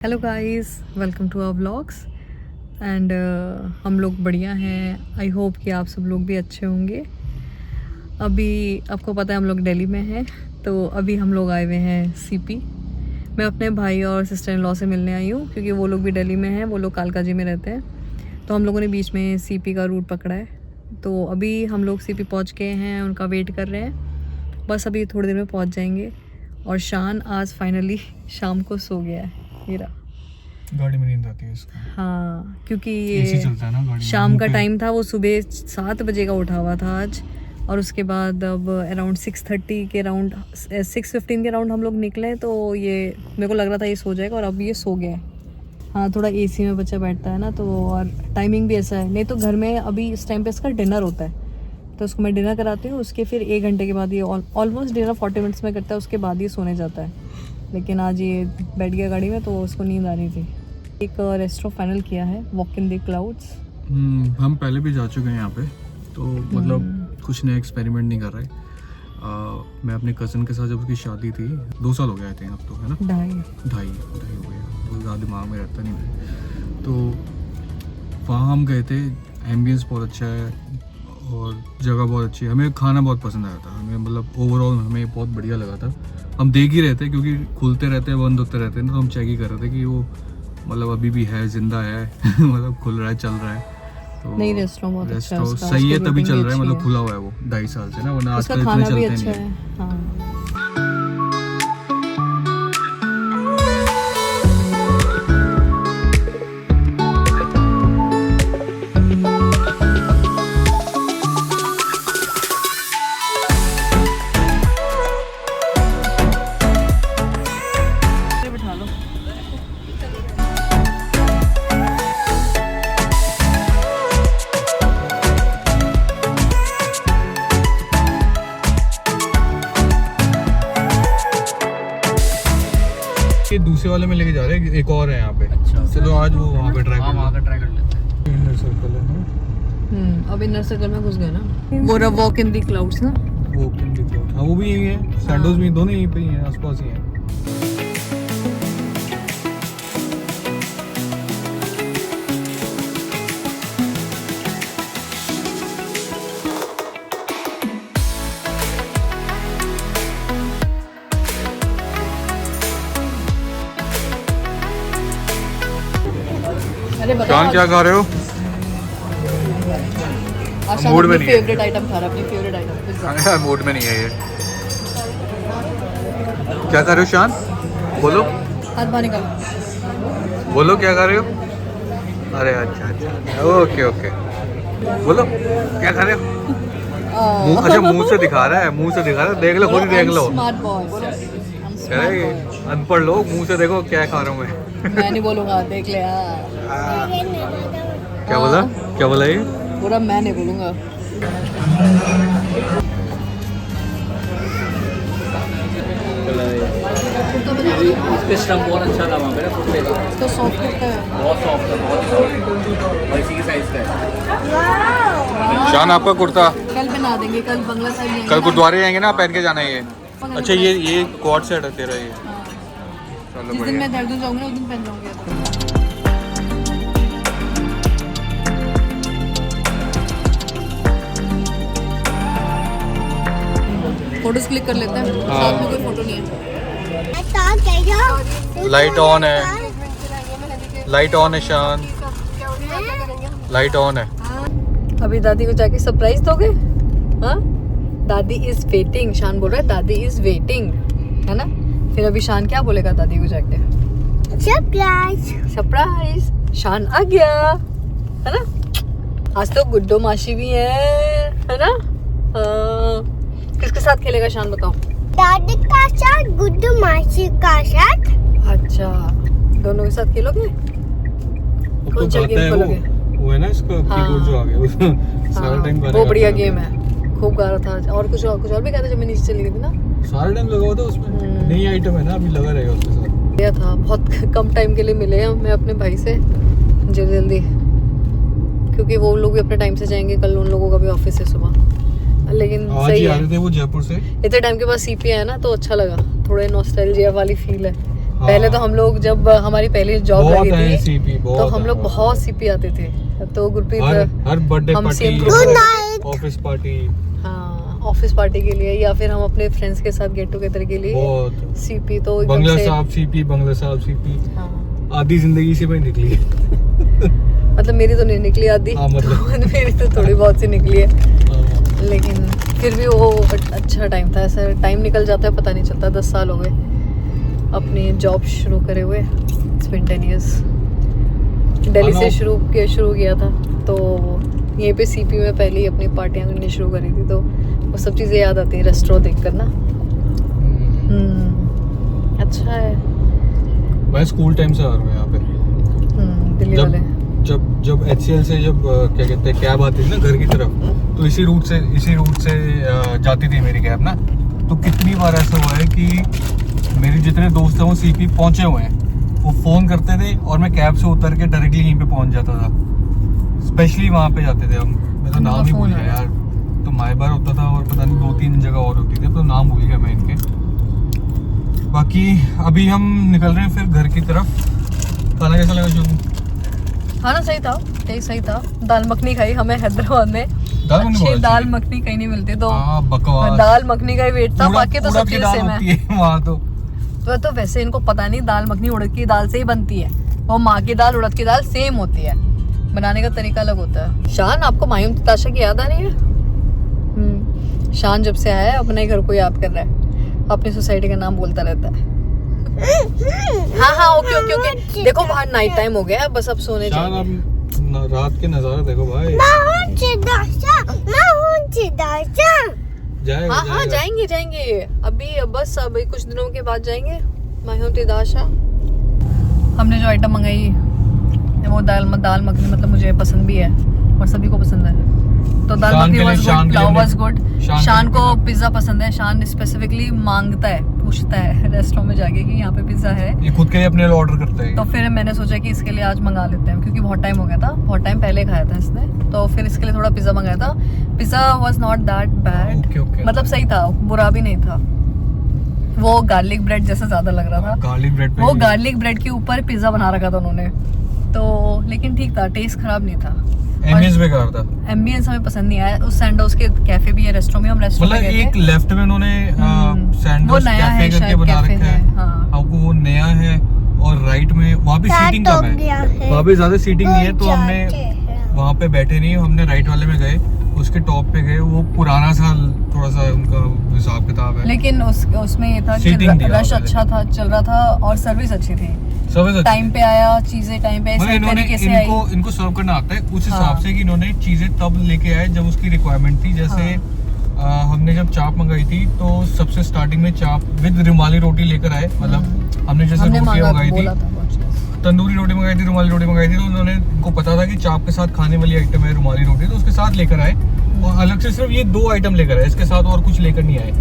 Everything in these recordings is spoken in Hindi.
Hello guys, welcome to our vlogs and हम लोग बढ़िया हैं। आई होप कि आप सब लोग भी अच्छे होंगे। अभी आपको पता है हम लोग दिल्ली में हैं, तो अभी हम लोग आए हुए हैं सीपी। मैं अपने भाई और सिस्टर इन लॉ से मिलने आई हूँ क्योंकि वो लोग भी दिल्ली में हैं। वो लोग कालकाजी में रहते हैं, तो हम लोगों ने बीच में सीपी का रूट पकड़ा है। तो अभी हम लोग सीपी पहुँच गए हैं, उनका वेट कर रहे हैं। बस अभी थोड़ी देर में पहुँच जाएंगे। और शान आज फाइनली शाम को सो गया है। गाड़ी में नींद आती है इसको। हाँ, क्योंकि एसी चलता है ना गाड़ी में। शाम का टाइम था, वो सुबह 7 बजे का उठा हुआ था आज। और उसके बाद अब अराउंड 6:30 के अराउंड 6:15 के अराउंड हम लोग निकले, तो ये मेरे को लग रहा था ये सो जाएगा और अब ये सो गया है। हाँ, थोड़ा एसी में बच्चा बैठता है ना, तो और टाइमिंग भी ऐसा है। नहीं तो घर में अभी इस टाइम पे इसका डिनर होता है, तो उसको मैं डिनर कराती हूँ। उसके फिर 1 घंटे के बाद ये ऑलमोस्ट डिनर 40 मिनट्स में करता है, उसके बाद ये सोने जाता है। लेकिन आज ये बैठ गया गाड़ी में, तो उसको नींद आ रही थी। एक रेस्टोरेंट फाइनल किया है, वॉक इन द क्लाउड्स। हम पहले भी जा चुके हैं यहाँ पे, तो मतलब कुछ नया एक्सपेरिमेंट नहीं कर रहे। मैं अपने कज़न के साथ, जब उसकी शादी थी 2 साल हो गए थे अब तो, है ना, ढाई हो गया, वो ज़्यादा दिमाग में रहता नहीं है। तो वहाँ हम गए थे, एम्बियंस बहुत अच्छा है और जगह बहुत अच्छी है। हमें खाना बहुत पसंद आया था, हमें मतलब ओवरऑल हमें बहुत बढ़िया लगा था। हम देख ही रहे थे क्योंकि खुलते रहते हैं, बंद होते रहते हैं ना, तो हम चेक ही कर रहे थे कि वो मतलब अभी भी है, जिंदा है मतलब खुल रहा है, चल रहा है। तो नहीं, रेस्टोरेंट बहुत अच्छा है, उसका सही है, तभी चल रहा है, मतलब है। खुला हुआ है वो 2.5 साल से ना, वरना उसका आजकल खाना इतने भी चलते अच्छा नहीं है। हाँ। बिठा लो। ये दूसरे वाले में लेके जा रहे हैं, एक और है यहाँ पे। अच्छा, चलो आज वो वहाँ पे ट्राई कर लेते हैं। इनर सर्कल है ना। अब इनर सर्कल में घुस गए ना। वो रहा वॉक इन द क्लाउड्स ना। वॉक इन द क्लाउड, हाँ वो भी यही है। सैंडोज भी दोनों यहीं पे ही हैं, आसपास ही हैं। अरे शान क्या खा रहे हो? मूड में नहीं है। फेवरेट आइटम खा रहा है, अपनी फेवरेट आइटम पिज़्ज़ा। मूड में नहीं है ये। क्या खा रहे हो शान? बोलो हाथ बाहर निकालो। बोलो क्या खा रहे हो? अरे अच्छा, ओके ओके, बोलो क्या खा रहे हो? अच्छा, मुंह से दिखा रहा है, मुंह से दिखा रहा है, देख लो, खुद ही देख लो। Smart boy. अरे अनपढ़ लोग, मुंह से देखो क्या खा रहा हूँ मैं। मैं नहीं बोलूँगा, देख ले। क्या बोला? क्या बोला ये? पूरा मैं नहीं बोलूँगा। इसके स्टफ बहुत अच्छा था वहाँ पे ना, कुर्ते का तो सॉफ्ट कुर्ता है, बहुत सॉफ्ट है, बहुत सॉफ्ट, और इसी की साइज का है। शान आपका कुर्ता कल बना देंगे, कल बंगला साइड जाएंगे। कल गुरुद्वारे जाएंगे ना, पहन के जाना है ये। अच्छा, ये कोट सेट है तेरा ये। चलो जिस दिन मैं देहरादून जाऊँगी ना, उस दिन पहन जाऊँगी। फोटोज क्लिक कर लेते हैं। साथ में कोई फोटो नहीं है। लाइट ऑन है, लाइट ऑन है शान, लाइट ऑन है। अभी दादी को जाके सरप्राइज दोगे? हाँ, दादी इज वेटिंग। शान बोल रहा है दादी इज वेटिंग, है ना। फिर अभी शान क्या बोलेगा दादी को जाके? सरप्राइज। सरप्राइज। शान आ गया, है ना। आज तो गुड्डो मासी भी है ना। किसके साथ खेलेगा शान, बताओ? दादी का साथ, गुड्डू मासी का साथ। अच्छा, दोनों के साथ खेलोगे? कौन सा गेम खेलोगे? वो है ना इसका कीबोर्ड जो आ गया, सारा टाइम वो बढ़िया गेम है, खूब गा रहा था। और कुछ और भी कहता जब मैं नीचे चली गई थी ना, सारा टाइम लगा हुआ था उसमें। नई आइटम है ना, अभी लगा रहेगा उसके साथ। यह था बहुत कम टाइम के लिए मिले हम, मैं अपने भाई से जल्दी, क्योंकि वो लोग भी अपने टाइम से जाएंगे। कल उन लोगों का भी ऑफिस है सुबह। लेकिन आज सही ही आ है, रहे थे वो जयपुर से। इतने टाइम के बाद सीपी है ना, तो अच्छा लगा। थोड़े नॉस्टैल्जिया वाली फील है। पहले तो हम लोग जब हमारी पहली जॉब लगी थी सीपी तो हम लोग बहुत सीपी आते थे। तो गुरप्रीत हर बर्थडे हम party, same group office party, हाँ ऑफिस पार्टी के लिए या फिर हम अपने फ्रेंड्स के साथ गेट टुगेदर के लिए बहुत सीपी तो एकदम बंगला से साहब सीपी, बंगला साहब सीपी। हाँ। आधी जिंदगी इसी पे ही निकली है। मतलब मेरी तो नहीं निकली आधी हाँ, मतलब। मेरी तो थोड़ी बहुत सी निकली है, हाँ। लेकिन फिर भी वो अच्छा टाइम था। ऐसा टाइम निकल जाता है पता नहीं चलता। 10 साल हो गए अपनी जॉब शुरू करे हुए। It's been 10 years। दिल्ली से शुरू किया था तो यहीं पे सीपी में पहले ही अपनी पार्टियां करनी शुरू करी थी। तो वो सब चीज़ें याद आती हैं रेस्टोरेंट देख कर ना। अच्छा है। मैं स्कूल टाइम से आ रहा हूँ यहाँ पे। दिल्ली वाले जब HCL से जब क्या कहते हैं कैब आती थी ना घर की तरफ, तो इसी रूट से जाती थी मेरी कैब ना। तो कितनी बार ऐसा हुआ है कि मेरे जितने दोस्त हैं वो सीपी पहुंचे हुए हैं, वो फ़ोन करते थे और मैं कैब से उतर के डायरेक्टली यहीं पे पहुंच जाता था। स्पेशली वहाँ पे जाते थे हम। मैं तो नाम ही भूल गया यार। तो माई बार होता था और पता नहीं 2-3 जगह और होती थी, तो नाम भूल गया मैं इनके। बाकी अभी हम निकल रहे हैं फिर घर की तरफ। खाना कैसा लगा शुरू? खाना सही था, टेस्ट सही था। दाल मखनी खाई हमें हैदराबाद में। अच्छी दाल मखनी कहीं नहीं मिलती तो बकवास। दाल मखनी का ही वेट था। बाकी तो सब चीज़ सेम है वहाँ तो वैसे इनको पता नहीं दाल मखनी उड़द की दाल से ही बनती है। वो माँ की दाल उड़द की दाल सेम होती है, बनाने का तरीका अलग होता है। शान, आपको मायूम ताशा की याद आ रही है? शान जब से आया है अपने घर को याद कर रहा है, अपनी सोसाइटी का नाम बोलता रहता है। हाँ ओके। देखो बाहर नाइट टाइम हो गया, बस अब सोने चाहिए। रात के नजारे देखो भाई। हाँ जाएंगे अभी, बस अभी कुछ दिनों के बाद जाएंगे। मायूम तिदाशा। हमने जो आइटम मंगाई वो दाल मखनी, मतलब मुझे पसंद भी है और सभी को पसंद है। तो dal makhani was good, pulao was good. Shaan को पिज्जा पसंद है। शान स्पेसिफिकली मांगता है, पूछता है रेस्टोरेंट में जाके कि यहाँ पे पिज्जा है। ये खुद के लिए अपने लिए ऑर्डर करता है। तो फिर मैंने सोचा कि इसके लिए आज मंगा लेते हैं, क्योंकि बहुत टाइम हो गया था, बहुत टाइम पहले खाया था इसने। तो फिर इसके लिए थोड़ा पिज्जा मंगाया था। Pizza was not that bad, मतलब सही था, बुरा भी नहीं था। वो गार्लिक ब्रेड जैसा ज्यादा लग रहा था। गार्लिक ब्रेड के ऊपर पिज्जा बना रखा था उन्होंने, तो लेकिन ठीक था, टेस्ट खराब नहीं था। एम्बियंस बेकार था। एम्बियंस हमें पसंद नहीं आया। उस सैंडोज के कैफे भी है रेस्टोरेंट में, हम रेस्टोरेंट में गए थे। एक लेफ्ट में उन्होंने सैंडोज कैफे करके बना रखा है। हाँ, वो नया है। और राइट में वहाँ पे सीटिंग कम है, वहाँ पे ज्यादा सीटिंग नहीं है, तो हमने वहाँ पे बैठे नहीं, हमने राइट वाले में गए, उसके टॉप पे गए। वो पुराना सा थोड़ा सा उनका हिसाब किताब है, लेकिन उसमें ये था कि रश अच्छा था, चल रहा था और सर्विस अच्छी थी। टाइम पे आया, चीजें टाइम पे तरीके से आई। इनको सर्व करना आता है उस हिसाब से कि इन्होंने चीजें तब लेके आए जब उसकी रिक्वायरमेंट थी। जैसे हमने जब चाप मंगाई थी तो सबसे स्टार्टिंग में चाप विद रुमाली रोटी लेकर आए। मतलब हमने जैसे रोटियां मंगाई थी, तंदूरी रोटी मंगाई थी, रुमाली रोटी मंगाई थी, तो उन्होंने को पता था कि चाप के साथ खाने वाली आइटम है रुमाली रोटी, तो उसके साथ लेकर आए। और अलग से सिर्फ ये 2 आइटम लेकर आए, इसके साथ और कुछ लेकर नहीं आए।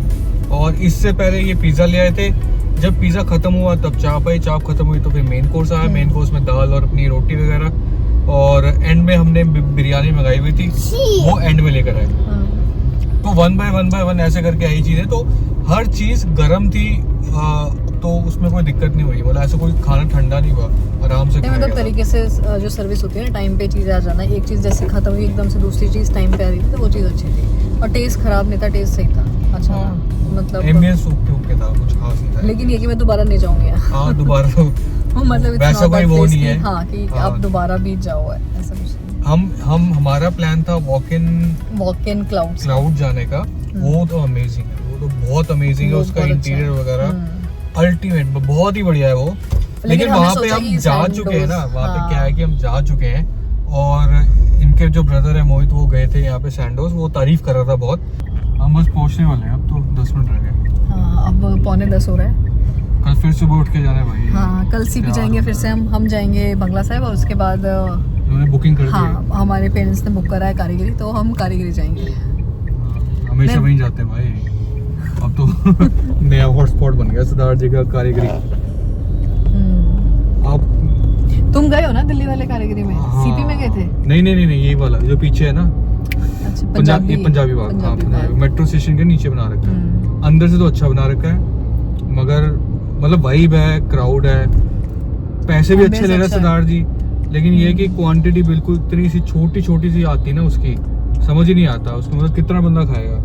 और इससे पहले ये पिज्जा ले आए थे। जब पिज्जा खत्म हुआ तब चाप आई, चाप खत्म हुई तो फिर मेन कोर्स आया। मेन कोर्स में दाल और अपनी रोटी वगैरह, और एंड में हमने बिरयानी मंगाई हुई थी, वो एंड में लेकर आए। तो 1 by 1 ऐसे करके आई चीजें। तो हर चीज गर्म थी, तो उसमें कोई दिक्कत नहीं हुई। मतलब ऐसा कोई खाना ठंडा नहीं हुआ, आराम से। मतलब तरीके से जो सर्विस होती है ना, टाइम पे चीज़ें आ जाना। एक चीज़ जैसे खत्म हुई एकदम से दूसरी चीज़ टाइम पे आ रही थी, तो वो चीज़ अच्छी थी। और टेस्ट खराब नहीं था, टेस्ट सही था, अच्छा था। मतलब एम्बियंस ओके था, कुछ खास नहीं था। लेकिन ये कि मैं दोबारा नहीं जाऊंगी। हाँ दोबारा मतलब वैसा कोई वो नहीं है। हाँ कि आप दोबारा बीच जाओ, ऐसा कुछ नहीं। हम हमारा प्लान था वॉक इन क्लाउड जाने का। वो तो अमेजिंग है, वो तो बहुत अमेजिंग है। उसका इंटीरियर वगैरह अल्टीमेट, बहुत ही बढ़िया है वो। लेकिन वहाँ पे हम जा चुके हैं ना, वहाँ पे क्या है कि हम जा चुके हैं। और इनके जो ब्रदर है मोहित, वो गए थे यहाँ पे सैंडोज, वो तारीफ कर रहा था बहुत। हम बस पहुँचने वाले हैं, अब तो 10 मिनट रह गए। हाँ, अब 9:45 हो रहा है। कल फिर सुबह उठ के जाना है भाई। हाँ, कल सीपी जाएंगे फिर से। हम जाएंगे बंगला साहिब, और उसके बाद उन्होंने बुकिंग कर दी। हाँ, हमारे पेरेंट्स ने बुक करा है कारीगरी, तो हम कारीगरी जाएंगे। हमेशा वहीं जाते हैं भाई। अब तो नया हॉटस्पॉट बन गया सिद्धार्थ जी का कारीगरी। आप तुम गए हो ना दिल्ली वाले कारीगरी में? हाँ, सीपी में गए थे? नहीं, यही वाला जो पीछे है ना। अच्छा, पंजाबी बाग। हाँ, मेट्रो स्टेशन के नीचे बना रखा है। अंदर से तो अच्छा बना रखा है, मगर मतलब वाइब है, क्राउड है, पैसे भी अच्छे ले रहे हैं सरदार जी, लेकिन ये कि क्वांटिटी बिल्कुल इतनी सी छोटी छोटी सी आती है ना, उसकी समझ ही नहीं आता उसको, मतलब कितना बंदा खाएगा।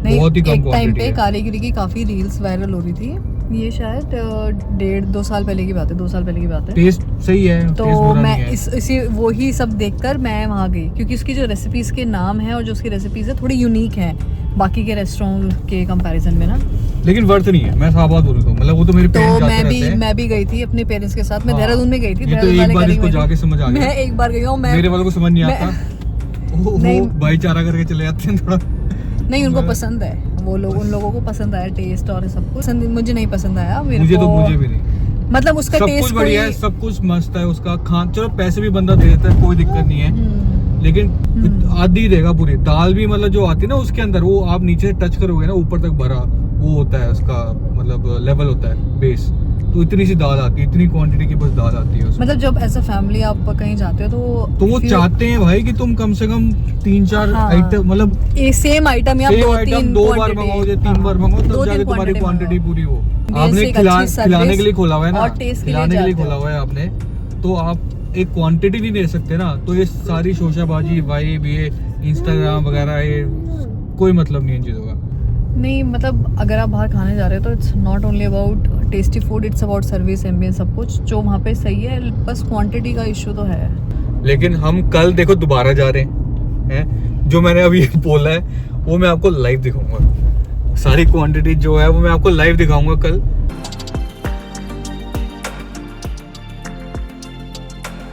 नहीं, बहुत ही कम एक टाइम क्वांटिटी पे है। कारीगरी की काफी रील्स वायरल हो रही थी, ये शायद 1.5-2 साल पहले की बात है, 2 साल पहले की बात है। टेस्ट सही है, तो टेस्ट बुरा मैं नहीं है। इसी वही सब देखकर मैं वहाँ गई, क्योंकि उसकी जो रेसिपीज के नाम है और जो उसकी रेसिपीज है थोड़ी यूनिक है बाकी के रेस्टोरेंट के कंपैरिजन में ना। लेकिन वर्थ नहीं है, मैं साफ बात बोलूं तो, मतलब वो तो मेरे तो पेरेंट्स जाते रहते हैं। मैं भी गई थी अपने पेरेंट्स के साथ, मैं हाँ। देहरादून में गई थी। ये तो देहरादून एक वाले बार करेंगे इसको जाके समझ आ गया। मैं एक बार गई हूँ। मेरे वालों को समझ नहीं मैं- आता। वो नहीं। भाईचारा करके चले जाते हैं थोड़ा। नहीं, उनको पसंद है, वो लोग, उन लोगों को पसंद आया टेस्ट और सब कुछ। मुझे नहीं पसंद आया, मुझे भी नहीं। मतलब उसका सब टेस्ट कुछ बढ़िया है, सब कुछ मस्त है उसका खान, चलो पैसे भी बंदा दे देता है, कोई दिक्कत नहीं है, लेकिन आधी देगा पूरी दाल भी, मतलब जो आती है ना उसके अंदर, वो आप नीचे टच करोगे ना ऊपर तक भरा वो होता है उसका, मतलब लेवल होता है बेस, तो इतनी सी दाल आती है, इतनी क्वांटिटी की बस दाल आती है उसमें। मतलब जब एज अ फैमिली आप कहीं जाते हो तो वो चाहते हैं भाई कि तुम कम से कम 3-4 हाँ। आइटम, मतलब सेम आइटम या सेम आइटम 2 बार मंगाओ या 3 बार मंगाओ, तब जाके तुम्हारी क्वांटिटी पूरी हो। आपने खिलाने के लिए खोला हुआ है ना, खिलाने के लिए खोला हुआ है आपने, तो आप एक क्वांटिटी नहीं दे सकते ना, तो ये सारी शोशाबाजी, वाइब, ये इंस्टाग्राम वगैरह, ये कोई मतलब नहीं इन चीजों का। नहीं, मतलब अगर आप बाहर खाने जा रहे हो तो it's not only about tasty food, it's about service, ambience, सब कुछ जो वहाँ पे सही है, बस क्वांटिटी का इशू तो है। लेकिन हम कल देखो दोबारा जा रहे हैं, जो मैंने अभी बोला है वो मैं आपको लाइव दिखाऊंगा, सारी क्वांटिटी जो है वो मैं आपको लाइव दिखाऊंगा कल।